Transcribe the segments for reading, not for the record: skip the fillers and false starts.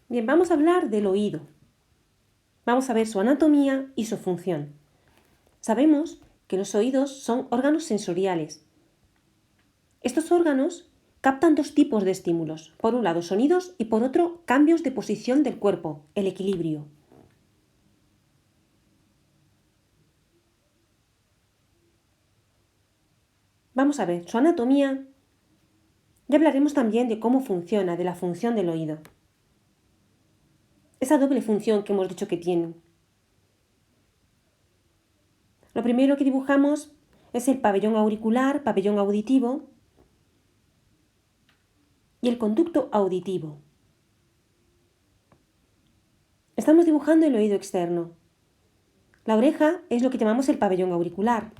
Bien, vamos a hablar del oído. Vamos a ver su anatomía y su función. Sabemos que los oídos son órganos sensoriales. Estos órganos captan dos tipos de estímulos. Por un lado sonidos y por otro cambios de posición del cuerpo, el equilibrio. Vamos a ver su anatomía. Ya hablaremos también de cómo funciona, de la función del oído. Esa doble función que hemos dicho que tienen. Lo primero que dibujamos es el pabellón auricular, pabellón auditivo y el conducto auditivo. Estamos dibujando el oído externo. La oreja es lo que llamamos el pabellón auricular.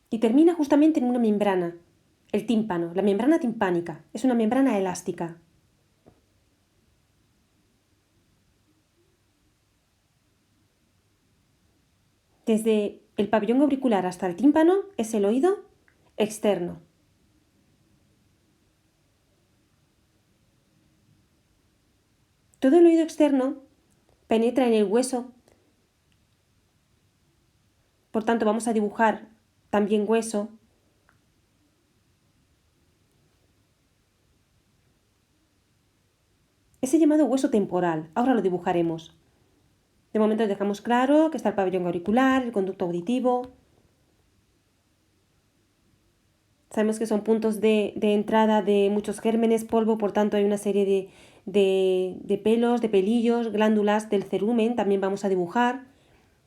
Y termina justamente en una membrana, el tímpano, la membrana timpánica. Es una membrana elástica. Desde el pabellón auricular hasta el tímpano es el oído externo. Todo el oído externo penetra en el hueso, por tanto vamos a dibujar también hueso. Ese llamado hueso temporal, ahora lo dibujaremos. De momento dejamos claro que está el pabellón auricular, el conducto auditivo. Sabemos que son puntos de entrada de muchos gérmenes, polvo, por tanto hay una serie de pelos, de pelillos, glándulas del cerumen, también vamos a dibujar.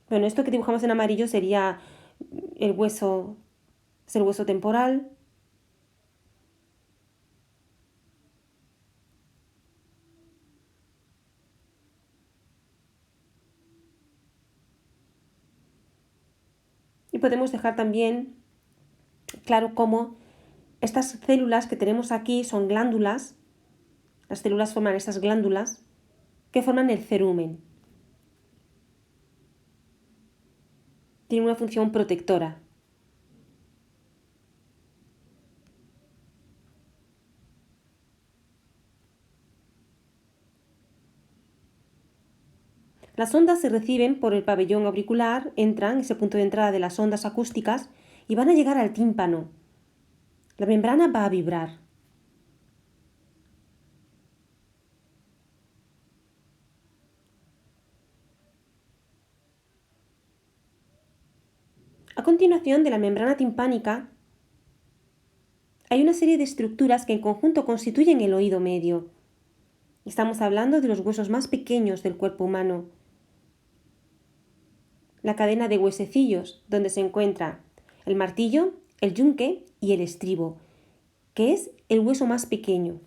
Bueno, esto que dibujamos en amarillo sería el hueso, es el hueso temporal. Y podemos dejar también claro cómo estas células que tenemos aquí son glándulas. Las células forman estas glándulas que forman el cerumen. Tienen una función protectora. Las ondas se reciben por el pabellón auricular, entran, ese punto de entrada de las ondas acústicas, y van a llegar al tímpano. La membrana va a vibrar. A continuación de la membrana timpánica hay una serie de estructuras que en conjunto constituyen el oído medio. Estamos hablando de los huesos más pequeños del cuerpo humano. La cadena de huesecillos, donde se encuentra el martillo, el yunque y el estribo, que es el hueso más pequeño.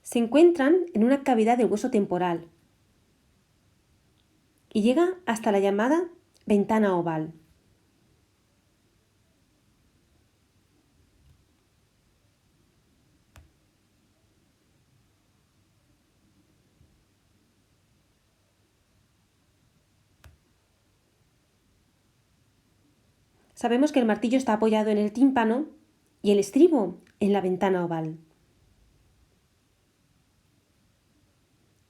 Se encuentran en una cavidad del hueso temporal y llega hasta la llamada ventana oval. Sabemos que el martillo está apoyado en el tímpano y el estribo en la ventana oval.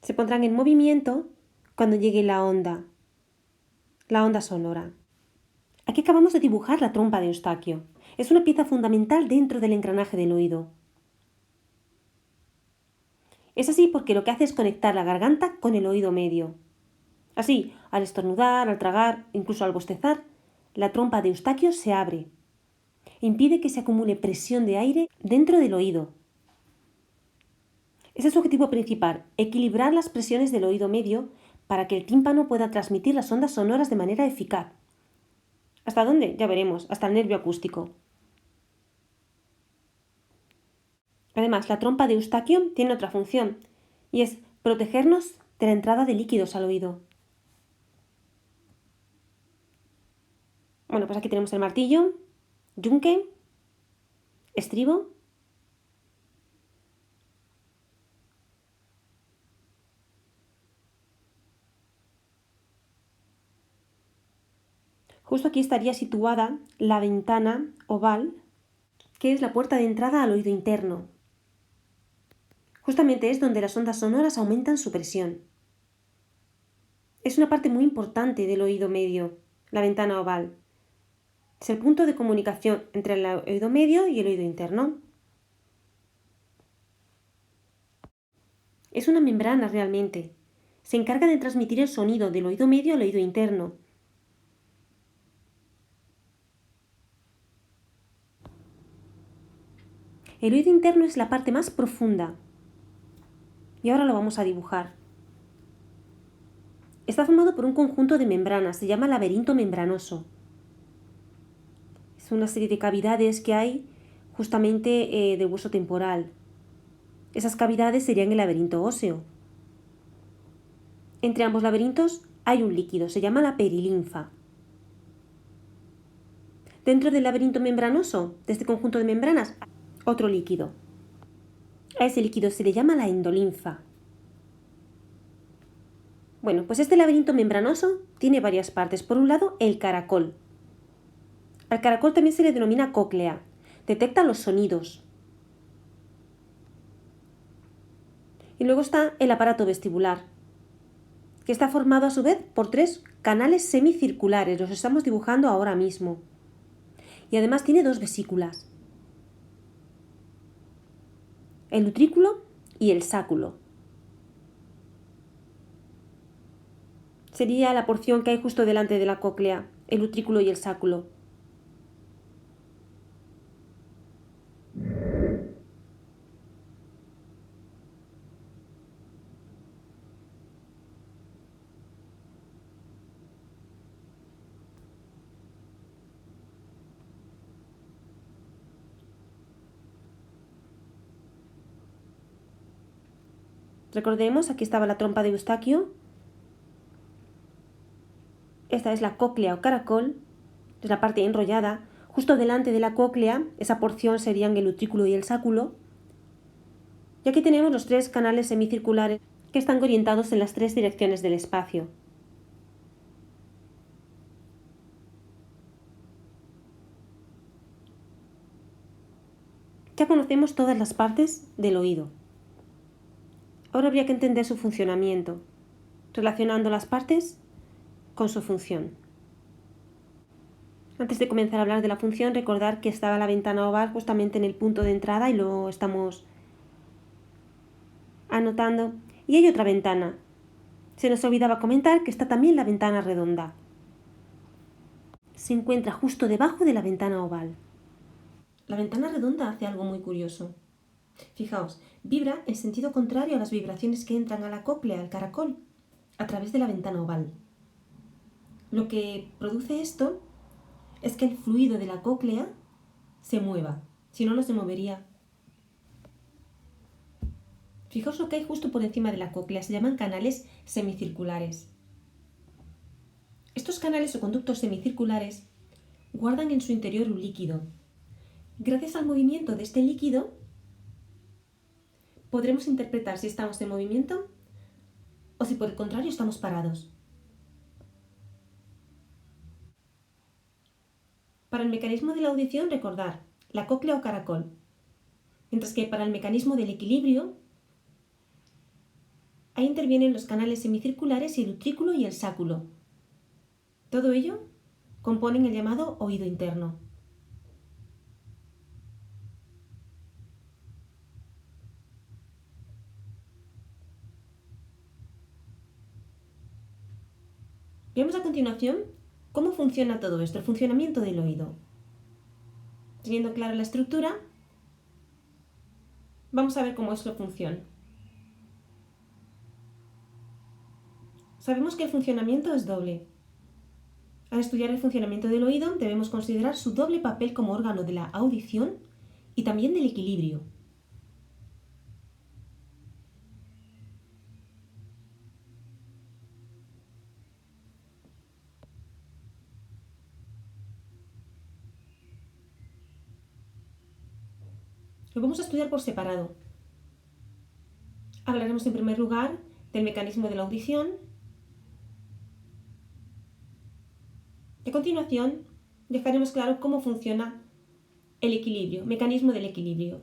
Se pondrán en movimiento cuando llegue la onda sonora. Aquí acabamos de dibujar la trompa de Eustaquio. Es una pieza fundamental dentro del engranaje del oído. Es así porque lo que hace es conectar la garganta con el oído medio. Así, al estornudar, al tragar, incluso al bostezar, la trompa de Eustaquio se abre. Impide que se acumule presión de aire dentro del oído. Ese es su objetivo principal, equilibrar las presiones del oído medio para que el tímpano pueda transmitir las ondas sonoras de manera eficaz. ¿Hasta dónde? Ya veremos, hasta el nervio acústico. Además, la trompa de Eustaquio tiene otra función, y es protegernos de la entrada de líquidos al oído. Bueno, pues aquí tenemos el martillo, yunque, estribo. Justo aquí estaría situada la ventana oval, que es la puerta de entrada al oído interno. Justamente es donde las ondas sonoras aumentan su presión. Es una parte muy importante del oído medio, la ventana oval. Es el punto de comunicación entre el oído medio y el oído interno. Es una membrana realmente. Se encarga de transmitir el sonido del oído medio al oído interno. El oído interno es la parte más profunda. Y ahora lo vamos a dibujar. Está formado por un conjunto de membranas, se llama laberinto membranoso. Es una serie de cavidades que hay justamente del hueso temporal. Esas cavidades serían el laberinto óseo. Entre ambos laberintos hay un líquido, se llama la perilinfa. Dentro del laberinto membranoso, de este conjunto de membranas, otro líquido. A ese líquido se le llama la endolinfa. Bueno, pues este laberinto membranoso tiene varias partes. Por un lado, el caracol. Al caracol también se le denomina cóclea. Detecta los sonidos. Y luego está el aparato vestibular, que está formado a su vez por 3 canales semicirculares. Los estamos dibujando ahora mismo. Y además tiene 2 vesículas. El utrículo y el sáculo. Sería la porción que hay justo delante de la cóclea, el utrículo y el sáculo. Recordemos, aquí estaba la trompa de Eustaquio. Esta es la cóclea o caracol, es la parte enrollada. Justo delante de la cóclea, esa porción serían el utrículo y el sáculo. Y aquí tenemos los 3 canales semicirculares que están orientados en las 3 direcciones del espacio. Ya conocemos todas las partes del oído. Ahora habría que entender su funcionamiento, relacionando las partes con su función. Antes de comenzar a hablar de la función, recordar que estaba la ventana oval justamente en el punto de entrada y lo estamos anotando. Y hay otra ventana. Se nos olvidaba comentar que está también la ventana redonda. Se encuentra justo debajo de la ventana oval. La ventana redonda hace algo muy curioso. Fijaos, vibra en sentido contrario a las vibraciones que entran a la cóclea, al caracol, a través de la ventana oval. Lo que produce esto es que el fluido de la cóclea se mueva, si no, no se movería. Fijaos lo que hay justo por encima de la cóclea, se llaman canales semicirculares. Estos canales o conductos semicirculares guardan en su interior un líquido. Gracias al movimiento de este líquido, podremos interpretar si estamos en movimiento o si por el contrario estamos parados. Para el mecanismo de la audición, recordar la cóclea o caracol, mientras que para el mecanismo del equilibrio, ahí intervienen los canales semicirculares y el utrículo y el sáculo. Todo ello componen el llamado oído interno. Veamos a continuación cómo funciona todo esto, el funcionamiento del oído. Teniendo clara la estructura, vamos a ver cómo es su función. Sabemos que el funcionamiento es doble. Al estudiar el funcionamiento del oído, debemos considerar su doble papel como órgano de la audición y también del equilibrio. Lo vamos a estudiar por separado. Hablaremos en primer lugar del mecanismo de la audición, A continuación, dejaremos claro cómo funciona el equilibrio, mecanismo del equilibrio.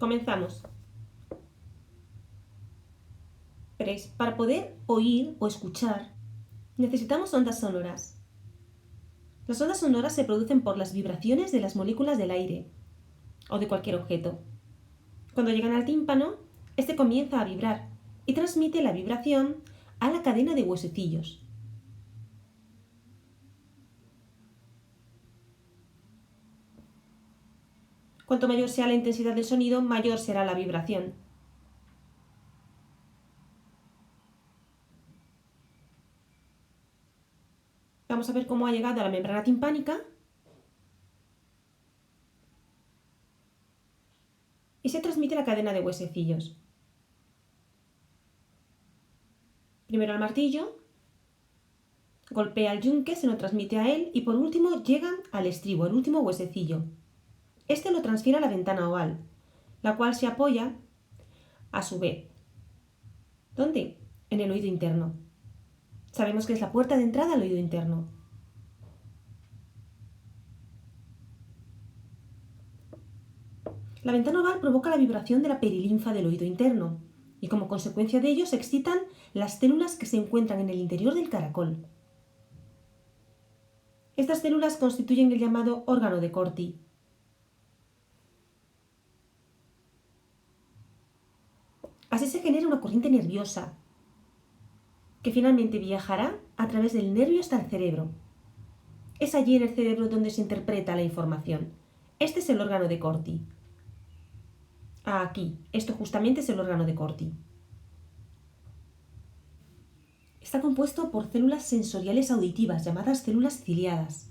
Comenzamos. Veréis, para poder oír o escuchar, necesitamos ondas sonoras. Las ondas sonoras se producen por las vibraciones de las moléculas del aire o de cualquier objeto. Cuando llegan al tímpano, este comienza a vibrar y transmite la vibración a la cadena de huesecillos. Cuanto mayor sea la intensidad del sonido, mayor será la vibración. Vamos a ver cómo ha llegado a la membrana timpánica y se transmite a la cadena de huesecillos. Primero al martillo, golpea el yunque, se lo transmite a él y por último llega al estribo, el último huesecillo. Este lo transfiere a la ventana oval, la cual se apoya a su vez. ¿Dónde? En el oído interno. Sabemos que es la puerta de entrada al oído interno. La ventana oval provoca la vibración de la perilinfa del oído interno y como consecuencia de ello se excitan las células que se encuentran en el interior del caracol. Estas células constituyen el llamado órgano de Corti. Así se genera una corriente nerviosa que finalmente viajará a través del nervio hasta el cerebro. Es allí en el cerebro donde se interpreta la información. Este es el órgano de Corti. Aquí, esto justamente es el órgano de Corti. Está compuesto por células sensoriales auditivas llamadas células ciliadas.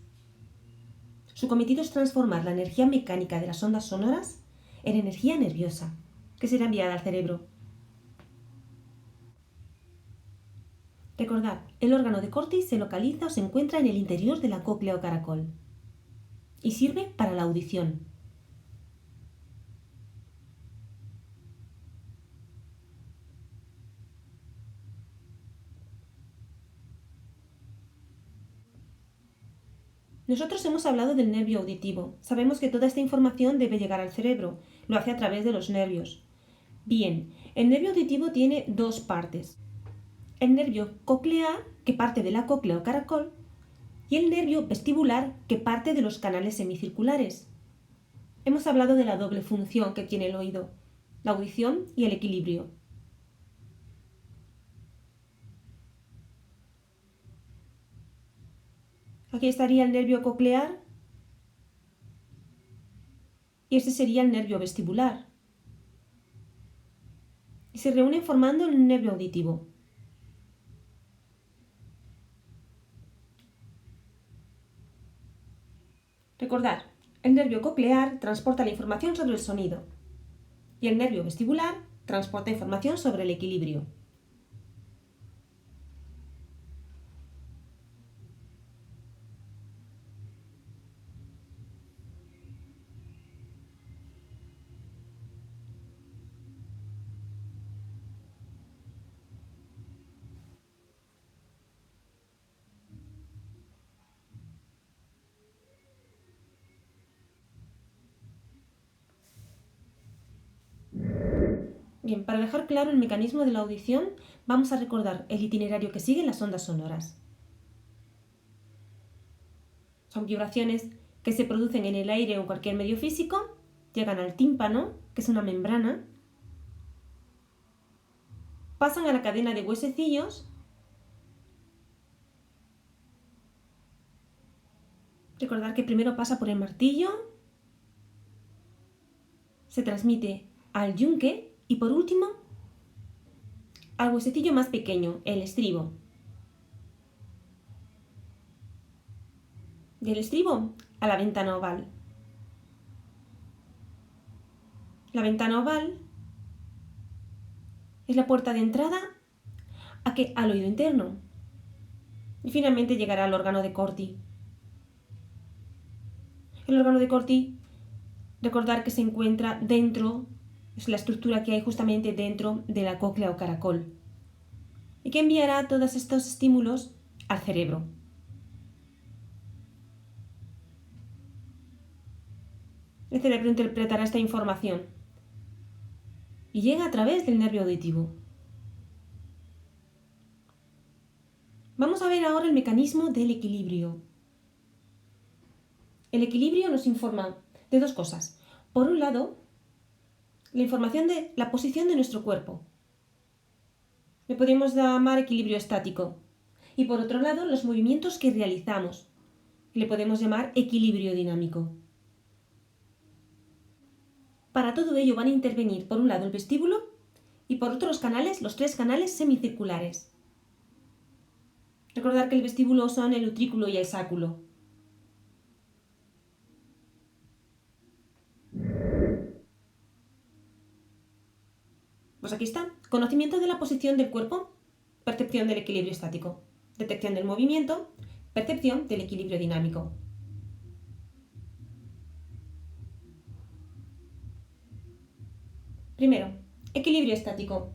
Su cometido es transformar la energía mecánica de las ondas sonoras en energía nerviosa, que será enviada al cerebro. Recordad, el órgano de Corti se localiza o se encuentra en el interior de la cóclea o caracol y sirve para la audición. Nosotros hemos hablado del nervio auditivo. Sabemos que toda esta información debe llegar al cerebro. Lo hace a través de los nervios. Bien, el nervio auditivo tiene dos partes. El nervio coclear, que parte de la cóclea o caracol, y el nervio vestibular, que parte de los canales semicirculares. Hemos hablado de la doble función que tiene el oído, la audición y el equilibrio. Aquí estaría el nervio coclear y este sería el nervio vestibular. Y se reúnen formando el nervio auditivo. Recordad, el nervio coclear transporta la información sobre el sonido y el nervio vestibular transporta información sobre el equilibrio. Bien, para dejar claro el mecanismo de la audición, vamos a recordar el itinerario que siguen las ondas sonoras. Son vibraciones que se producen en el aire o en cualquier medio físico, llegan al tímpano, que es una membrana, pasan a la cadena de huesecillos, recordar que primero pasa por el martillo, se transmite al yunque y por último al huesecillo más pequeño, el estribo. Del estribo a la ventana oval. La ventana oval es la puerta de entrada al oído interno y finalmente llegará al órgano de Corti. El órgano de Corti, recordar que se encuentra dentro, es la estructura que hay justamente dentro de la cóclea o caracol, y que enviará todos estos estímulos al cerebro. El cerebro interpretará esta información y llega a través del nervio auditivo. Vamos a ver ahora el mecanismo del equilibrio. El equilibrio nos informa de dos cosas. Por un lado, la información de la posición de nuestro cuerpo. Le podemos llamar equilibrio estático. Y por otro lado, los movimientos que realizamos. Le podemos llamar equilibrio dinámico. Para todo ello van a intervenir por un lado el vestíbulo y por otro los canales, los 3 canales semicirculares. Recordar que el vestíbulo son el utrículo y el sáculo. Pues aquí está. Conocimiento de la posición del cuerpo, percepción del equilibrio estático. Detección del movimiento, percepción del equilibrio dinámico. Primero, equilibrio estático.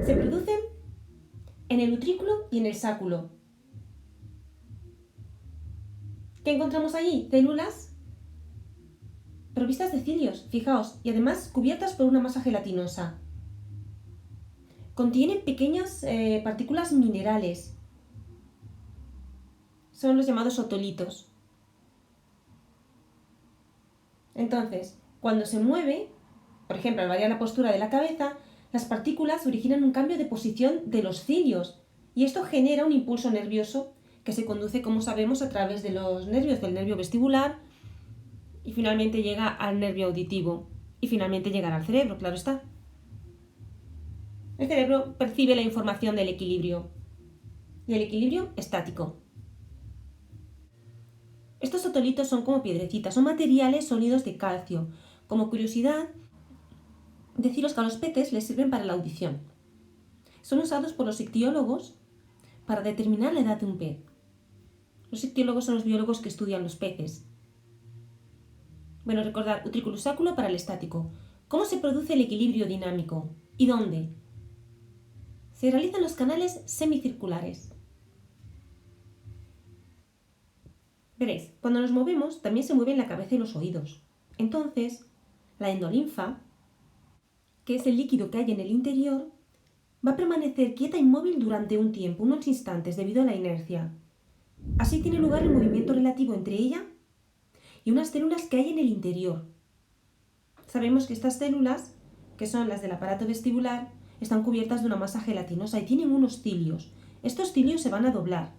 Se produce en el utrículo y en el sáculo. ¿Qué encontramos allí? Células provistas de cilios, fijaos, y además cubiertas por una masa gelatinosa. Contienen pequeñas partículas minerales. Son los llamados otolitos. Entonces, cuando se mueve, por ejemplo, al variar la postura de la cabeza, las partículas originan un cambio de posición de los cilios y esto genera un impulso nervioso que se conduce, como sabemos, a través de los nervios, del nervio vestibular y finalmente llega al nervio auditivo y finalmente llegará al cerebro, claro está. El cerebro percibe la información del equilibrio y el equilibrio estático. Estos otolitos son como piedrecitas, son materiales sólidos de calcio. Como curiosidad, deciros que a los peces les sirven para la audición. Son usados por los ictiólogos para determinar la edad de un pez. Los ictiólogos son los biólogos que estudian los peces. Bueno, recordad, utrículo sáculo para el estático. ¿Cómo se produce el equilibrio dinámico? ¿Y dónde? Se realizan los canales semicirculares. Veréis, cuando nos movemos también se mueven la cabeza y los oídos. Entonces, la endolinfa, que es el líquido que hay en el interior, va a permanecer quieta e inmóvil durante un tiempo, unos instantes, debido a la inercia. Así tiene lugar el movimiento relativo entre ella y unas células que hay en el interior. Sabemos que estas células, que son las del aparato vestibular, están cubiertas de una masa gelatinosa y tienen unos cilios. Estos cilios se van a doblar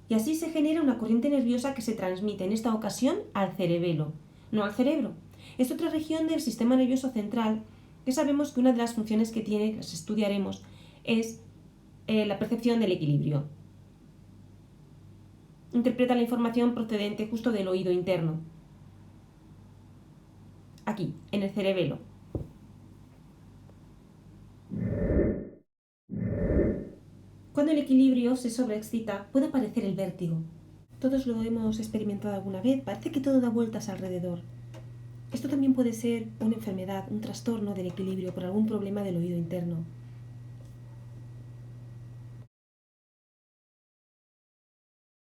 y así se genera una corriente nerviosa que se transmite en esta ocasión al cerebelo, no al cerebro. Es otra región del sistema nervioso central que sabemos que una de las funciones que tiene, que las estudiaremos, es la percepción del equilibrio. Interpreta la información procedente justo del oído interno. Aquí, en el cerebelo. Cuando el equilibrio se sobreexcita, puede aparecer el vértigo. Todos lo hemos experimentado alguna vez, parece que todo da vueltas alrededor. Esto también puede ser una enfermedad, un trastorno del equilibrio por algún problema del oído interno.